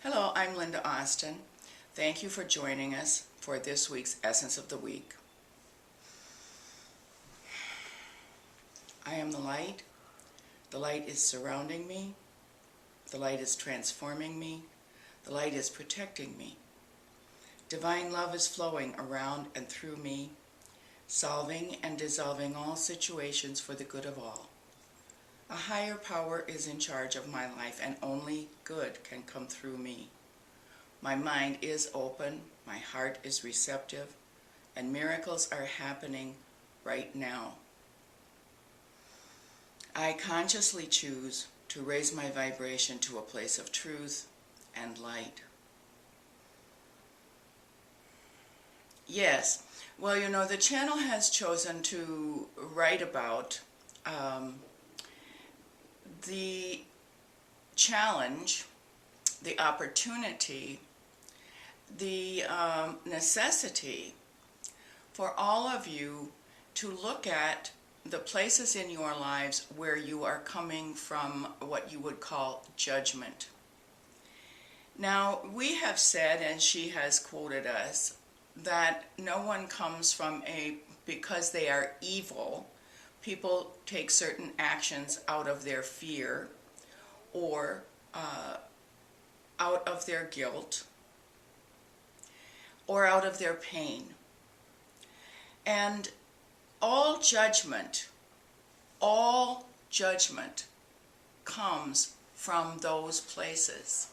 Hello, I'm Linda Austin. Thank you for joining us for this week's Essence of the Week. I am the light. The light is surrounding me. The light is transforming me. The light is protecting me. Divine love is flowing around and through me, solving and dissolving all situations for the good of all. A higher power is in charge of my life, and only good can come through me. My mind is open, my heart is receptive, and miracles are happening right now. I consciously choose to raise my vibration to a place of truth and light. Yes, well, the channel has chosen to write about the challenge, the opportunity, the necessity for all of you to look at the places in your lives where you are coming from what you would call judgment. Now, we have said, and she has quoted us, that no one comes from because they are evil. People take certain actions out of their fear or out of their guilt or out of their pain. And all judgment comes from those places.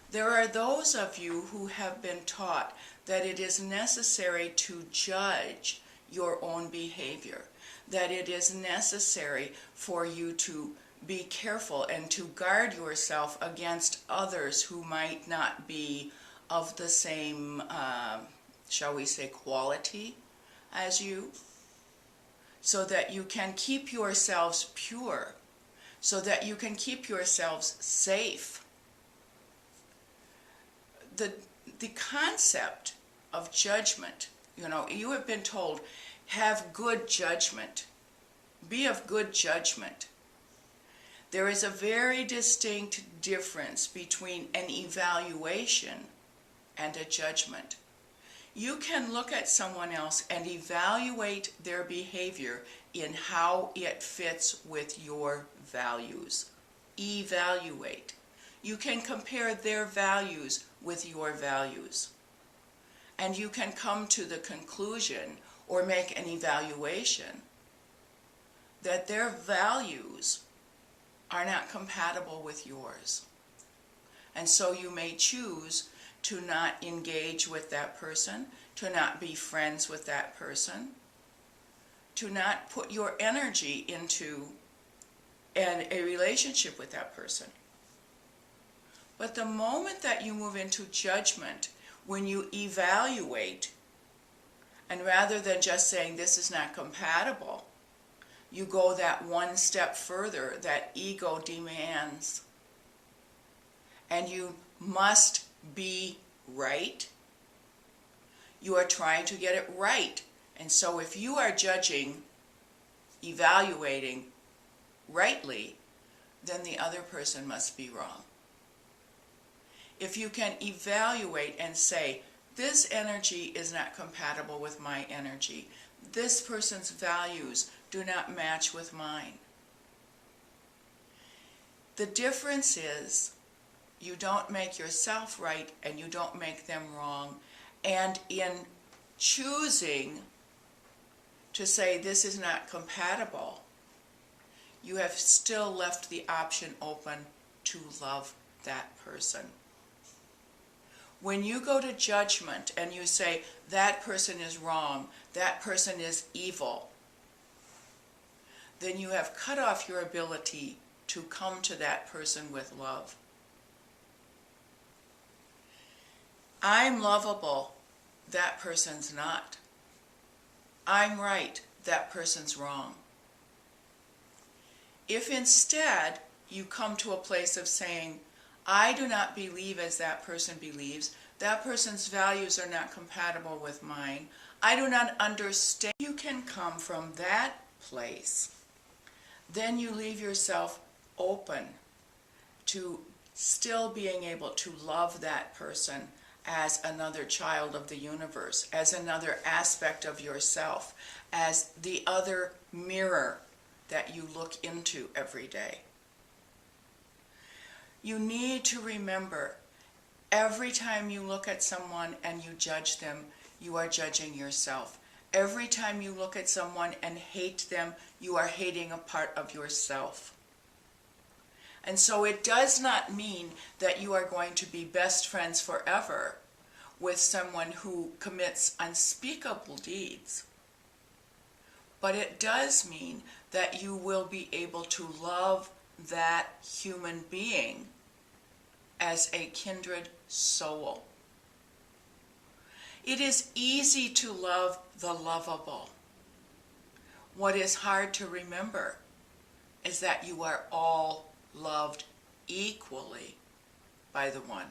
There are those of you who have been taught that it is necessary to judge your own behavior, that it is necessary for you to be careful and to guard yourself against others who might not be of the same, shall we say, quality as you, so that you can keep yourselves pure, so that you can keep yourselves safe. The concept of judgment, you have been told, have good judgment, be of good judgment. There is a very distinct difference between an evaluation and a judgment. You can look at someone else and evaluate their behavior in how it fits with your values. Evaluate. You can compare their values with your values. And you can come to the conclusion or make an evaluation that their values are not compatible with yours. And so you may choose to not engage with that person, to not be friends with that person, to not put your energy into a relationship with that person. But the moment that you move into judgment, when you evaluate, and rather than just saying this is not compatible, you go that one step further that ego demands. And you must be right. You are trying to get it right. And so if you are judging, evaluating rightly, then the other person must be wrong. If you can evaluate and say, this energy is not compatible with my energy, this person's values do not match with mine. The difference is you don't make yourself right and you don't make them wrong. And in choosing to say this is not compatible, you have still left the option open to love that person. When you go to judgment and you say that person is wrong, that person is evil, then you have cut off your ability to come to that person with love. I'm lovable, that person's not. I'm right, that person's wrong. If instead you come to a place of saying, I do not believe as that person believes, that person's values are not compatible with mine, I do not understand, you can come from that place. Then you leave yourself open to still being able to love that person as another child of the universe, as another aspect of yourself, as the other mirror that you look into every day. You need to remember, every time you look at someone and you judge them, you are judging yourself. Every time you look at someone and hate them, you are hating a part of yourself. And so it does not mean that you are going to be best friends forever with someone who commits unspeakable deeds. But it does mean that you will be able to love that human being as a kindred soul. It is easy to love the lovable. What is hard to remember is that you are all loved equally by the one.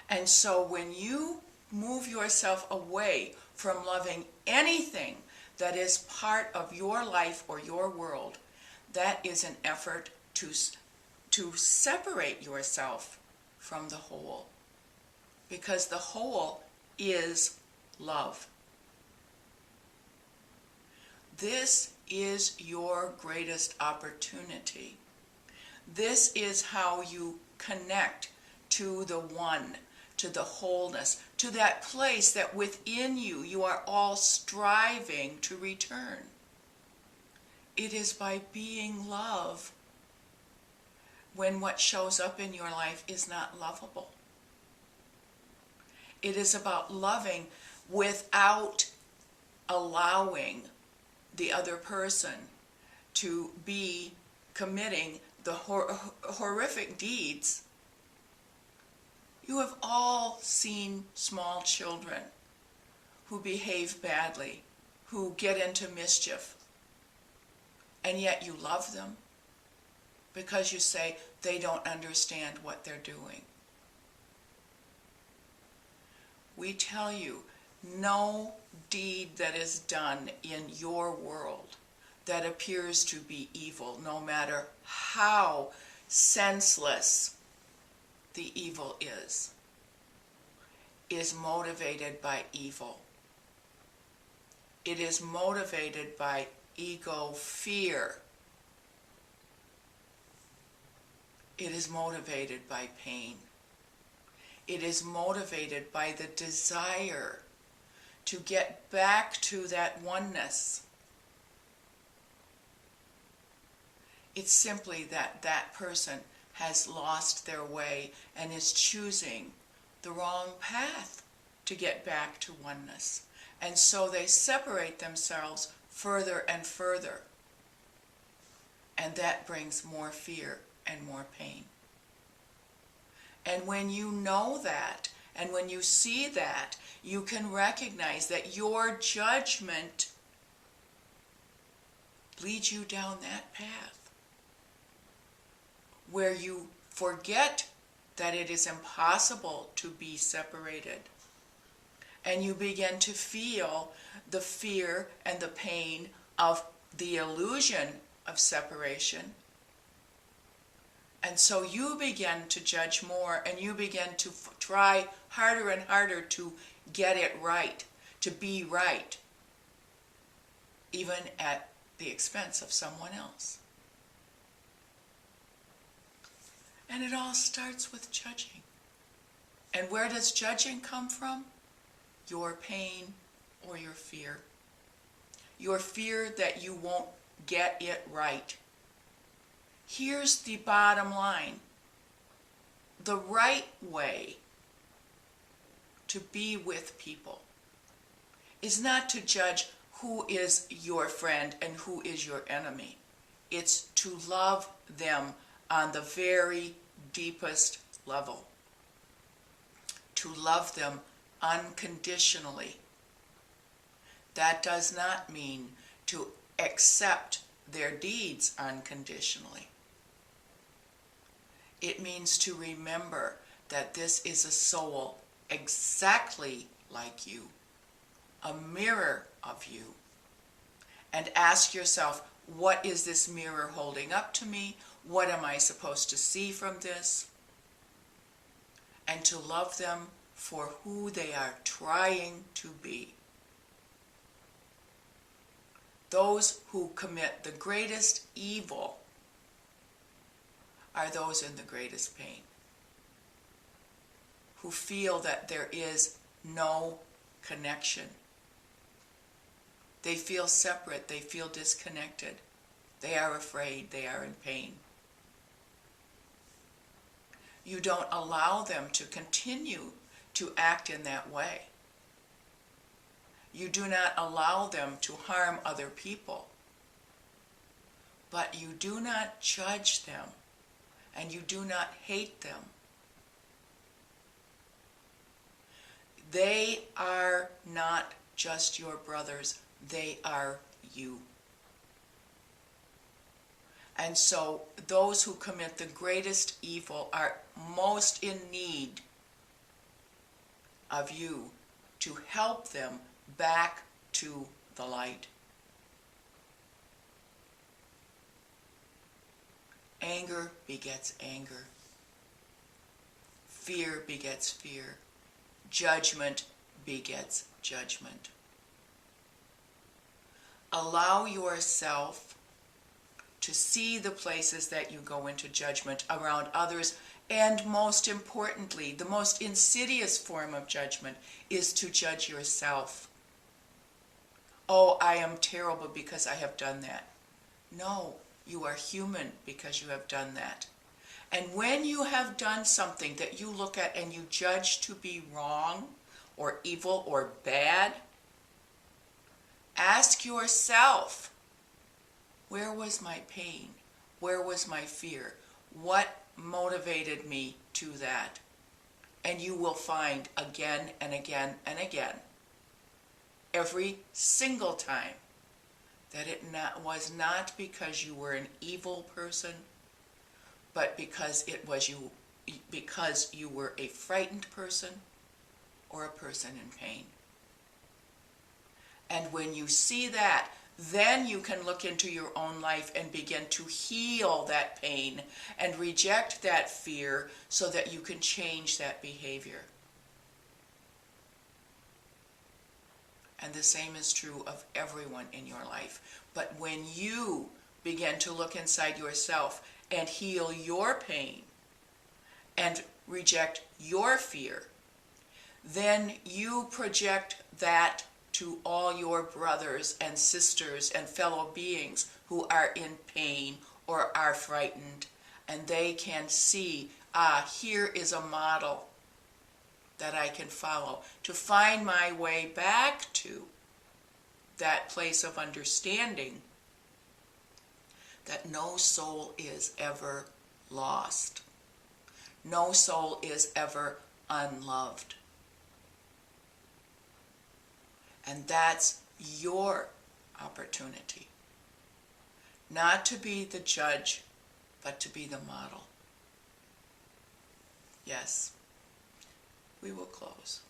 And so when you move yourself away from loving anything that is part of your life or your world, that is an effort to separate yourself from the whole. Because the whole is love. This is your greatest opportunity. This is how you connect to the one, to the wholeness, to that place that within you you are all striving to return. It is by being love when what shows up in your life is not lovable. It is about loving without allowing the other person to be committing the horrific deeds. You have all seen small children who behave badly, who get into mischief, and yet you love them because you say they don't understand what they're doing. We tell you, no deed that is done in your world that appears to be evil, no matter how senseless the evil is motivated by evil. It is motivated by ego fear. It is motivated by pain. It is motivated by the desire to get back to that oneness. It's simply that that person has lost their way and is choosing the wrong path to get back to oneness. And so they separate themselves further and further. And that brings more fear and more pain. And when you know that, and when you see that, you can recognize that your judgment leads you down that path, where you forget that it is impossible to be separated. And you begin to feel the fear and the pain of the illusion of separation. And so you begin to judge more, and you begin to try harder and harder to get it right, to be right, even at the expense of someone else. And it all starts with judging. And where does judging come from? Your pain or your fear. Your fear that you won't get it right. Here's the bottom line. The right way to be with people is not to judge who is your friend and who is your enemy. It's to love them on the very deepest level. To love them unconditionally. That does not mean to accept their deeds unconditionally. It means to remember that this is a soul exactly like you, a mirror of you. And ask yourself, what is this mirror holding up to me? What am I supposed to see from this? And to love them for who they are trying to be. Those who commit the greatest evil are those in the greatest pain, who feel that there is no connection. They feel separate, they feel disconnected, they are afraid, they are in pain. You don't allow them to continue to act in that way. You do not allow them to harm other people, but you do not judge them and you do not hate them. They are not just your brothers, they are you. And so those who commit the greatest evil are most in need of you to help them back to the light. Anger begets anger. Fear begets fear. Judgment begets judgment. Allow yourself to see the places that you go into judgment around others, and most importantly, the most insidious form of judgment is to judge yourself. Oh, I am terrible because I have done that. No, you are human because you have done that. And when you have done something that you look at and you judge to be wrong or evil or bad, ask yourself, where was my pain? Where was my fear? What motivated me to that? And you will find again and again and again, every single time, that it was not because you were an evil person, but because you were a frightened person or a person in pain. And when you see that, then you can look into your own life and begin to heal that pain and reject that fear so that you can change that behavior. And the same is true of everyone in your life. But when you begin to look inside yourself and heal your pain and reject your fear, then you project that to all your brothers and sisters and fellow beings who are in pain or are frightened, and they can see, here is a model that I can follow to find my way back to that place of understanding that no soul is ever lost. No soul is ever unloved. And that's your opportunity. Not to be the judge, but to be the model. Yes, we will close.